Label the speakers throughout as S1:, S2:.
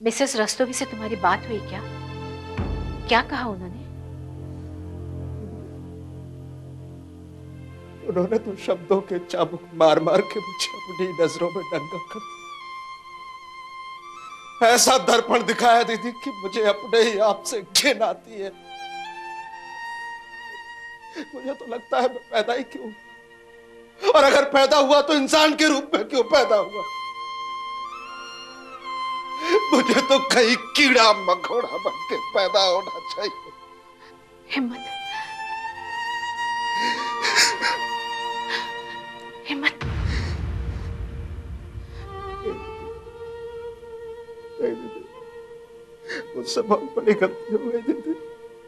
S1: Mrs Rastogi से तुम्हारी बात हुई क्या? क्या कहा उन्होंने?
S2: उन्होंने तो शब्दों के चाबुक मार मार के मुझे अपनी नजरों में नंगा कर दिया। ऐसा दर्पण दिखाया दीदी कि मुझे अपने ही आप से घिन आती है। मुझे तो लगता है मैं पैदा ही क्यों, और अगर पैदा हुआ तो इंसान के रूप में क्यों पैदा हुआ। मुझे तो कहीं कीड़ा मकोड़ा बन के पैदा होना चाहिए।
S1: हिम्मत, हिम्मत।
S2: नहीं दीदी, मुझसे बहुत बड़ी गलती हो गई दीदी।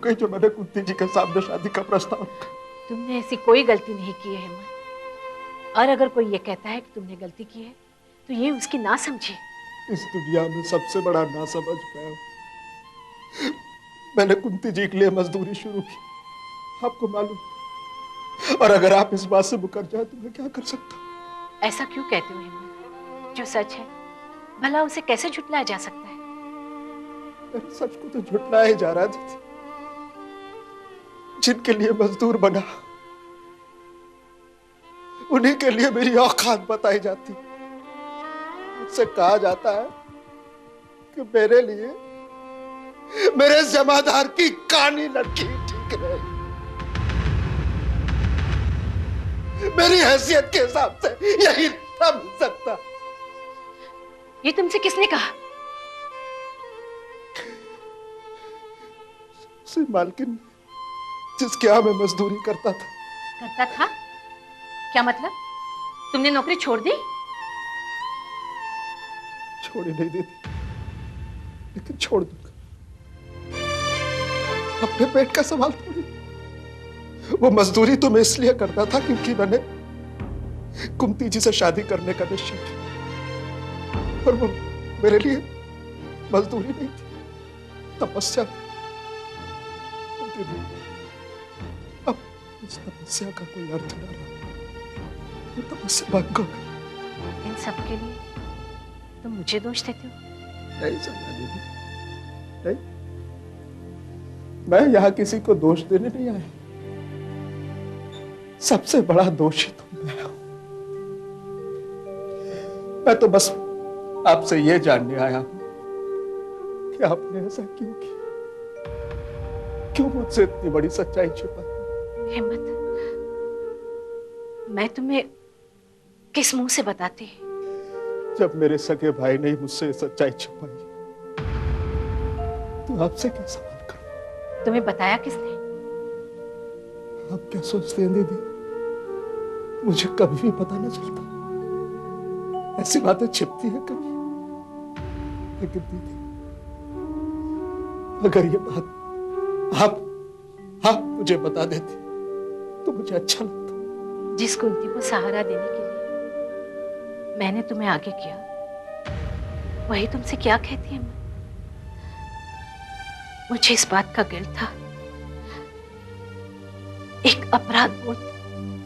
S2: कहीं जो मैंने कुंती जी के सामने शादी का प्रस्ताव रखा।
S1: तुमने ऐसी कोई गलती नहीं की है हिम्मत। और अगर कोई ये कहता है कि तुमने गलती की है तो ये उसकी ना समझे।
S2: इस दुनिया में सबसे बड़ा नासमझ मैं हूं। मैंने कुंती जी के लिए मजदूरी शुरू की, आपको मालूम। और अगर आप इस बात से मुकर जाए तो मैं क्या कर सकता हूं?
S1: ऐसा क्यों कहते हो हिम्मत? जो सच है भला उसे कैसे झुटलाया जा सकता है?
S2: मेरे सच को तो झुटलाया जा रहा थी। जिनके लिए मजदूर बना उन्हीं के लिए मेरी औकात बताई जाती। मुझसे कहा जाता है कि मेरे लिए मेरे जमादार की कानी लड़की ठीक रहेगी। मेरी हैसियत के हिसाब से यही था मिल सकता।
S1: ये तुमसे किसने कहा?
S2: उसी मालकिन जिसके यहाँ मैं मजदूरी करता था।
S1: करता था? क्या मतलब? तुमने नौकरी छोड़ दी?
S2: छोड़ी नहीं देती, लेकिन छोड़ दूंगा। अपने पेट का सवाल थोड़ी। वो मजदूरी तो मैं इसलिए करता था क्योंकि मैंने कुंती जी से शादी करने का निश्चय किया। और वो मेरे लिए मजदूरी नहीं थी, तपस्या थी। अब उस तपस्या का कोई अर्थ न रहा। वो तपस्या भंग हो गई।
S1: इन सब के लिए तुम मुझे दोष देते हो?
S2: नहीं समझा दीदी, नहीं। मैं यहां किसी को दोष देने नहीं आया। सबसे बड़ा दोषी तो मैं हूं। मैं तो बस आपसे यह जानने आया हूं कि आपने ऐसा क्यों किया, क्यों मुझसे इतनी बड़ी सच्चाई छिपाई।
S1: हिम्मत, मैं तुम्हें किस मुंह से बताती?
S2: जब मेरे सगे भाई ने मुझसे सच्चाई छिपाई तो आपसे क्या सवाल करूं?
S1: तुम्हें बताया किसने?
S2: आप क्या सोचते हैं दीदी, मुझे कभी भी पता न चलता? ऐसी बातें छिपती है कभी? लेकिन दीदी, अगर ये बात आप मुझे बता देती तो मुझे अच्छा लगता।
S1: जिस कुंती को सहारा देने के लिए मैंने तुम्हें आगे किया, वही तुमसे क्या कहती है? मुझे इस बात का गिल्ट था, एक अपराध बोध।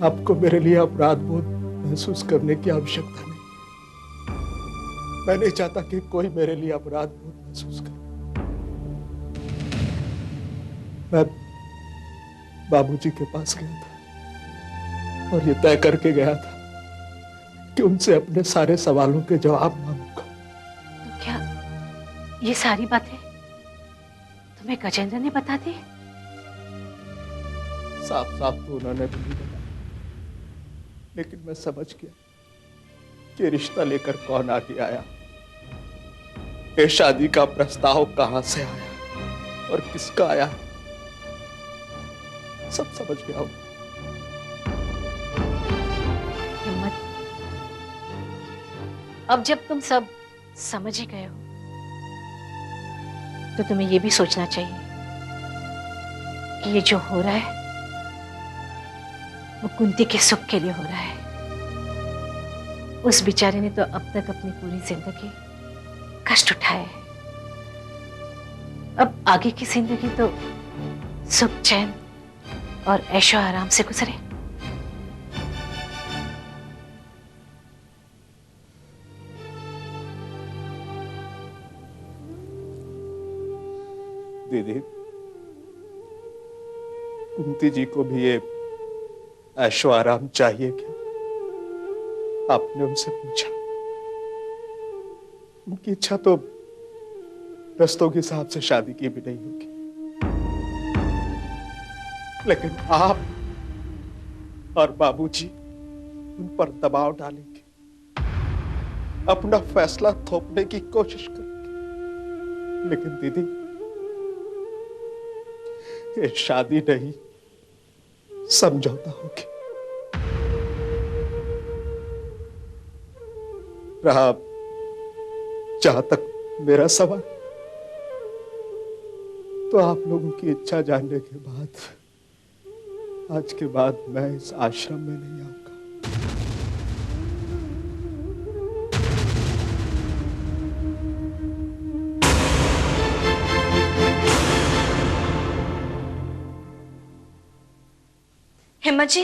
S2: आपको मेरे लिए अपराध बोध महसूस करने की आवश्यकता नहीं। मैं नहीं चाहता कि कोई मेरे लिए अपराध बोध महसूस करे। मैं बाबूजी के पास गया था और ये तय करके गया था कि उनसे अपने सारे सवालों के जवाब मांगूंगा।
S1: तो क्या ये सारी बातें तुम्हें गजेंद्र ने बता दी?
S2: साफ साफ तो उन्होंने भी नहीं बताया, लेकिन मैं समझ गया कि रिश्ता लेकर कौन आगे आया, ये शादी का प्रस्ताव कहां से आया और किसका आया, सब समझ गया हूं।
S1: हिम्मत, अब जब तुम सब समझ ही गए हो तो तुम्हें यह भी सोचना चाहिए कि ये जो हो रहा है वो कुंती के सुख के लिए हो रहा है। उस बेचारे ने तो अब तक अपनी पूरी जिंदगी कष्ट उठाए हैं। अब आगे की जिंदगी तो सुख चैन और ऐशो आराम से गुजरे।
S2: दीदी, कुंती जी को भी ये ऐशो आराम चाहिए क्या? आपने उनसे पूछा? उनकी इच्छा तो रस्तों के हिसाब से शादी की भी नहीं होगी, लेकिन आप और बाबूजी उन पर दबाव डालेंगे, अपना फैसला थोपने की कोशिश करेंगे। लेकिन दीदी, ये शादी नहीं, समझौता होगी। रहा जहां तक मेरा सवाल, तो आप लोगों की इच्छा जानने के बाद आज के बाद मैं इस आश्रम में नहीं आऊंगा।
S3: हिम्मत जी,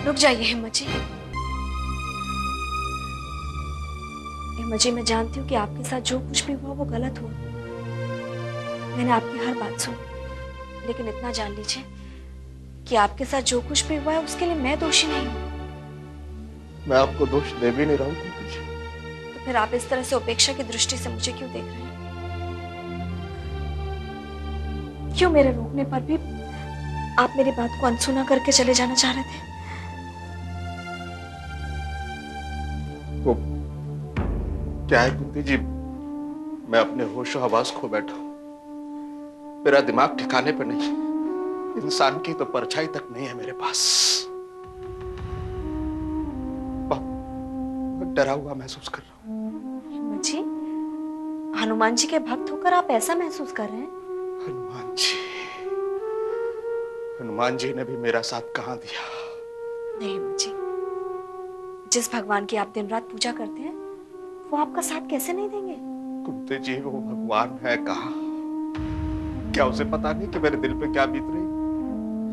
S3: रुक जाइए। हिम्मत जी, हिम्मत जी, मैं जानती हूँ कि आपके साथ जो कुछ भी हुआ वो गलत हुआ। मैंने आपकी हर बात सुनी, लेकिन इतना जान लीजिए कि आपके साथ जो कुछ भी हुआ है उसके लिए मैं दोषी नहीं हूँ।
S2: मैं आपको दोष दे भी नहीं रहा हूँ कुंती जी।
S3: तो फिर आप इस तरह से उपेक्षा की दृष्टि से मुझे क्यों देख रहे हैं? क्यों मेरे रोकने पर भी आप मेरी बात को अनसुना करके चले जाना चाह रहे थे?
S2: वो क्या है कुंती जी, मैं अपने होशो हवास खो बैठा हूं। मेरा दिमाग ठिकाने पर नहीं, इंसान की तो परछाई तक नहीं है मेरे पास। बहुत डरा हुआ महसूस कर रहा हूं।
S3: हिम्मत जी, हनुमान जी के भक्त होकर आप ऐसा महसूस कर रहे हैं?
S2: हनुमान जी ने भी मेरा साथ कहां दिया?
S3: नहीं हिम्मत जी, जिस भगवान की आप दिन रात पूजा करते हैं वो आपका साथ कैसे नहीं देंगे?
S2: कुंती जी, वो भगवान है कहां? क्या उसे पता नहीं कि मेरे दिल पे क्या बीत रही?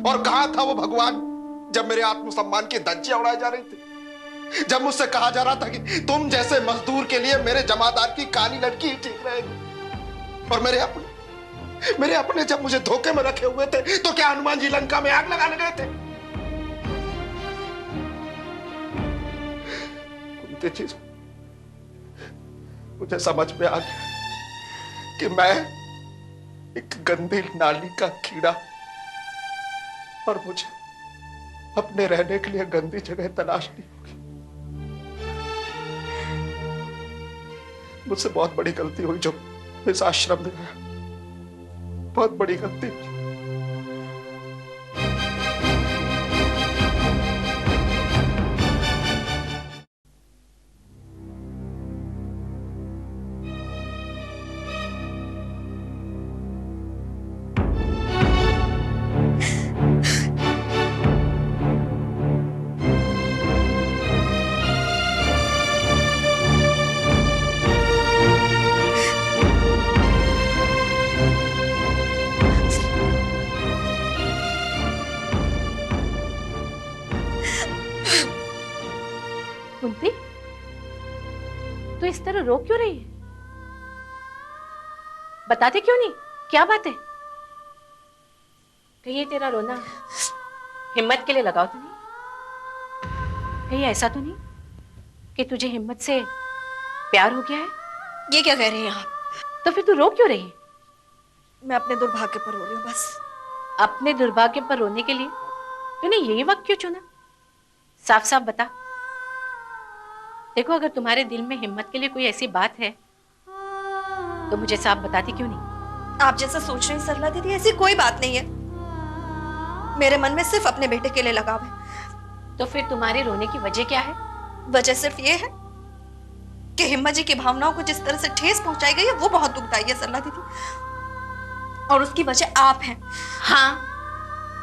S2: और कहां था वो भगवान जब मेरे आत्मसम्मान की धज्जियां उड़ाई जा रही थी? जब मुझसे कहा जा रहा था कि तुम जैसे मजदूर के लिए मेरे जमादार की काली लड़की ही ठीक रहेगी। और मेरे अपने जब मुझे धोखे में रखे हुए थे, तो क्या हनुमान जी लंका में आग लगाने गए थे? कुंती जी, मुझे समझ में आ गया कि मैं एक गंदी नाली का कीड़ा, और मुझे अपने रहने के लिए गंदी जगह तलाशनी होगी। मुझसे बहुत बड़ी गलती हुई जो इस आश्रम में आया, बहुत बड़ी गलती।
S1: कुंती, तू इस तरह रो क्यों रही है? बताते क्यों नहीं, क्या बात है? कहीं तेरा रोना हिम्मत के लिए लगाओ तो नहीं? कहीं ऐसा तो नहीं कि तुझे हिम्मत से प्यार हो गया है?
S3: ये क्या कह रही हैं आप?
S1: तो फिर तू रो क्यों रही है?
S3: मैं अपने दुर्भाग्य पर रो रही हूँ बस।
S1: अपने दुर्भाग्य पर रोने के लिए तूने यही वक्त क्यों चुना? साफ साफ बता। देखो, अगर तुम्हारे दिल में हिम्मत के लिए कोई ऐसी बात है तो मुझे साफ बताती क्यों नहीं?
S3: आप जैसा सोच रही हैं सरला दीदी, ऐसी कोई बात नहीं है। मेरे मन में सिर्फ अपने बेटे के लिए लगाव है।
S1: तो फिर तुम्हारे रोने की वजह क्या है?
S3: वजह सिर्फ ये है कि हिम्मत जी की भावनाओं को जिस तरह से ठेस पहुंचाई गई है वो बहुत दुखदाई है सरला दीदी, और उसकी वजह आप हैं।
S1: हाँ,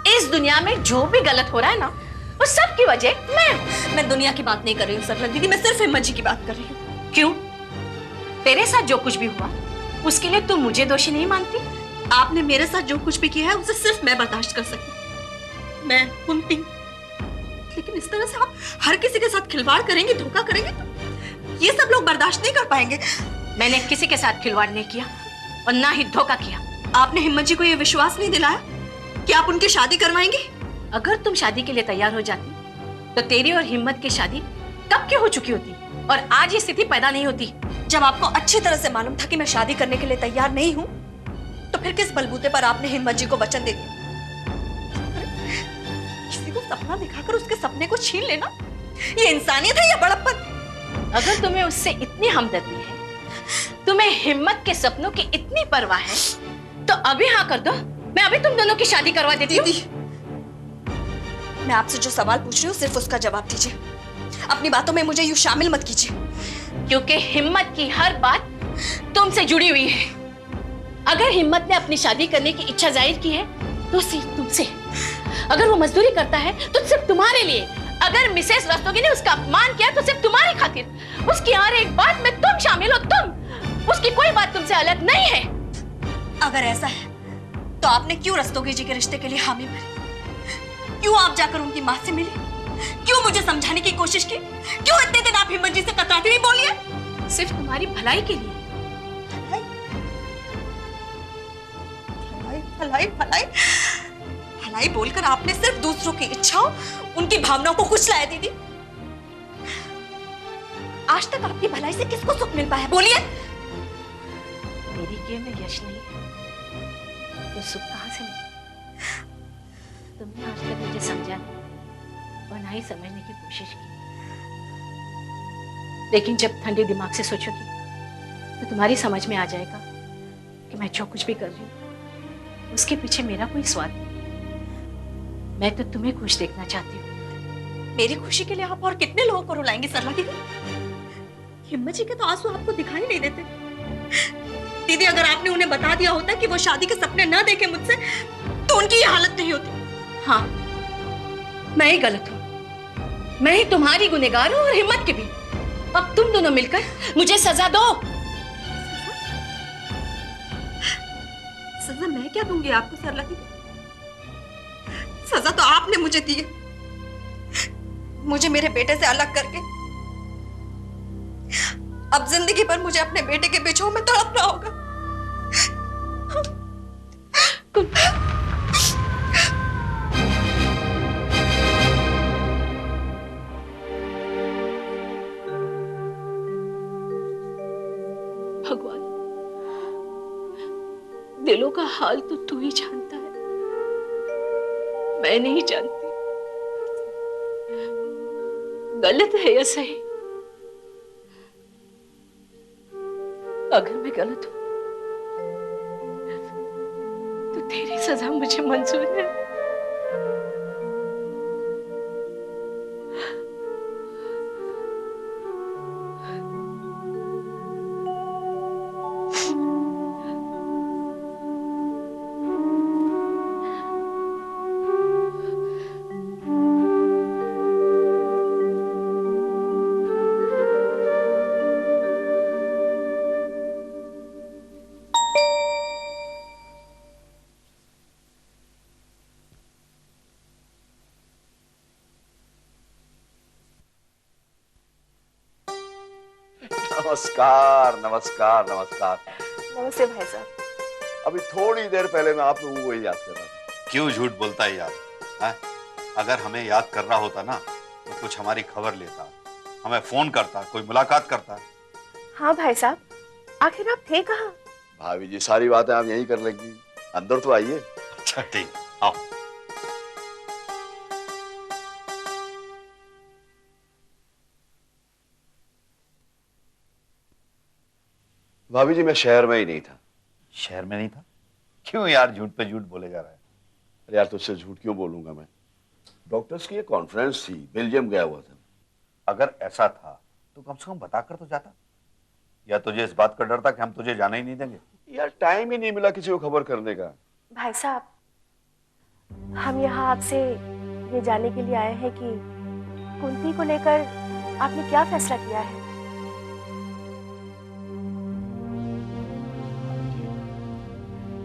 S1: इस दुनिया में जो भी गलत हो रहा है ना, वो सब की वजह मैं हूं।
S3: मैं दुनिया की बात नहीं कर रही हूँ सरला दीदी, मैं सिर्फ हिम्मत जी की बात कर रही हूँ।
S1: क्यों? तेरे साथ जो कुछ भी हुआ उसके लिए तू मुझे दोषी नहीं मानती?
S3: आपने मेरे साथ जो कुछ भी किया है उसे सिर्फ मैं बर्दाश्त कर सकती, मैं कुंती। लेकिन इस तरह से आप हर किसी के साथ खिलवाड़ करेंगे, धोखा करेंगे, तो ये सब लोग बर्दाश्त नहीं कर पाएंगे।
S1: मैंने किसी के साथ खिलवाड़ नहीं किया और ना ही धोखा किया।
S3: आपने हिम्मत जी को ये विश्वास नहीं दिलाया कि आप उनकी शादी करवाएंगे?
S1: अगर तुम शादी के लिए तैयार हो जाती तो तेरी और हिम्मत की शादी कब की हो चुकी होती और आज ये स्थिति पैदा नहीं होती।
S3: जब आपको अच्छी तरह से मालूम था कि मैं शादी करने के लिए तैयार नहीं हूं, तो फिर किस बलबूते पर आपने हिम्मत जी को वचन दे दिया? किसी को सपना दिखाकर उसके सपने को छीन लेना, ये इंसानियत है या बड़प्पन?
S1: अगर तुम्हें उससे इतनी हमदर्दी है, तुम्हें हिम्मत के सपनों की इतनी परवाह है, तो अभी हाँ कर दो। मैं अभी तुम दोनों की शादी करवा देती हूँ।
S3: मैं आपसे जो सवाल पूछ रही हूँ सिर्फ उसका जवाब दीजिए। अपनी बातों में मुझे यूं शामिल मत कीजिए।
S1: क्योंकि हिम्मत की हर बात तुमसे जुड़ी हुई है। अगर हिम्मत ने अपनी शादी करने की इच्छा जाहिर की है तो सिर्फ तुमसे। अगर वो मजदूरी करता है तो सिर्फ तुम्हारे लिए। अगर मिसेस रस्तोगी ने उसका अपमान किया तो सिर्फ तुम्हारी खातिर। उसकी हर एक बात में तुम शामिल हो, तुम। उसकी कोई बात तुमसे अलग नहीं है।
S3: अगर ऐसा है तो आपने क्यों रस्तोगी जी के रिश्ते के लिए हामी भरी? क्यों आप जाकर उनकी मां से मिले? क्यों मुझे समझाने की कोशिश की? क्यों इतने दिन आप हिम्मत जी से कतराती नहीं बोलिए?
S1: सिर्फ तुम्हारी भलाई के लिए।
S3: भलाई भलाई भलाई भलाई बोलकर आपने सिर्फ दूसरों की इच्छाओं, उनकी भावनाओं को कुचलाया दीदी। आज तक आपकी भलाई से किसको सुख मिल पाया? बोलिए।
S1: मेरी किए में यश नहीं है तो सुख कहां से मिले? तुमने आज तक मुझे समझा नहीं और ना ही समझने की कोशिश की। लेकिन जब ठंडे दिमाग से सोचोगी तो तुम्हारी समझ में आ जाएगा कि मैं जो कुछ भी कर रही हूँ उसके पीछे मेरा कोई स्वाद नहीं। मैं तो तुम्हें खुश देखना चाहती हूँ।
S3: मेरी खुशी के लिए आप और कितने लोगों को रुलाएंगे सरला दीदी? हिम्मत जी के तो आंसू आपको दिखाई नहीं देते। दीदी, अगर आपने उन्हें बता दिया होता कि वो शादी के सपने ना देखे मुझसे, तो उनकी ये हालत नहीं होती।
S1: हाँ, मैं ही गलत हूँ। मैं ही तुम्हारी गुनहगार हूँ और हिम्मत की भी। अब तुम दोनों मिलकर मुझे सजा दो।
S3: सजा मैं क्या दूंगी आपको सरला दीदी? सजा तो आपने मुझे दी है। मुझे मेरे बेटे से अलग करके अब जिंदगी भर मुझे अपने बेटे के बिछोह में तड़पना होगा।
S1: भगवान, दिलों का हाल तो तू ही जानता है, मैं नहीं जानती। गलत है या सही? अगर मैं गलत हूं तो तेरी सजा मुझे मंजूर है।
S4: नमस्कार नमस्कार नमस्कार।
S3: नमस्ते भाई साहब।
S4: अभी थोड़ी देर पहले मैं आप लोगों को ही याद कर रहा था।
S5: क्यों झूठ बोलता है यार? है? अगर हमें याद कर रहा होता ना तो कुछ हमारी खबर लेता, हमें फोन करता, कोई मुलाकात करता।
S6: हाँ भाई साहब, आखिर आप थे कहाँ?
S4: भाभी जी, सारी बातें आप यहीं कर लेंगी, अंदर तो आइए।
S5: अच्छा ठीक, आओ।
S4: भाभी जी, मैं शहर में ही नहीं था।
S5: शहर में नहीं था? क्यों यार, झूठ पे झूठ बोले जा रहा है?
S4: अरे यार, तुझसे झूठ क्यों बोलूंगा मैं? डॉक्टर्स की एक कॉन्फ्रेंस थी, बेल्जियम गया हुआ था।
S5: अगर ऐसा था तो कम से कम बताकर तो जाता। या तुझे इस बात का डर था कि हम तुझे जाने ही नहीं देंगे?
S4: यार, टाइम ही नहीं मिला किसी को खबर करने का।
S6: भाई साहब, हम यहाँ आपसे ये जानने के लिए आए हैं कि कुंती को लेकर आपने क्या फैसला किया है?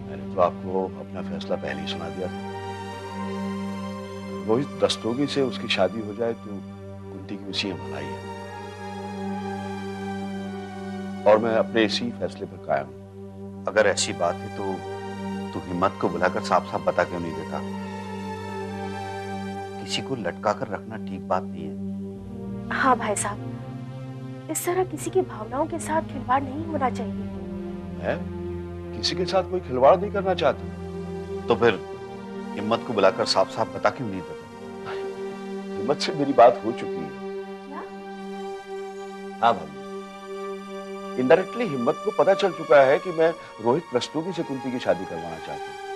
S4: मैंने तो आपको अपना फैसला पहले ही सुना दिया था। रोहित रस्तोगी से उसकी शादी हो जाए तो कुंती की उसी में भलाई है। और मैं अपने इसी फैसले पर कायम हूं।
S5: अगर ऐसी बात है तो तू हिम्मत को बुलाकर साफ साफ बता क्यों नहीं देता? किसी को लटका कर रखना ठीक बात नहीं है।
S6: हाँ भाई साहब, इस तरह किसी की भावनाओं के साथ खिलवाड़ नहीं होना चाहिए।
S4: मैं किसी के साथ कोई खिलवाड़ नहीं करना चाहता।
S5: तो फिर हिम्मत को बुलाकर साफ साफ बता क्यों नहीं देता?
S4: हिम्मत से मेरी बात हो चुकी है।
S6: क्या?
S4: हाँ भाभी, इनडायरेक्टली हिम्मत को पता चल चुका है कि मैं रोहित रस्तोगी से कुंती की शादी करवाना चाहता हूँ।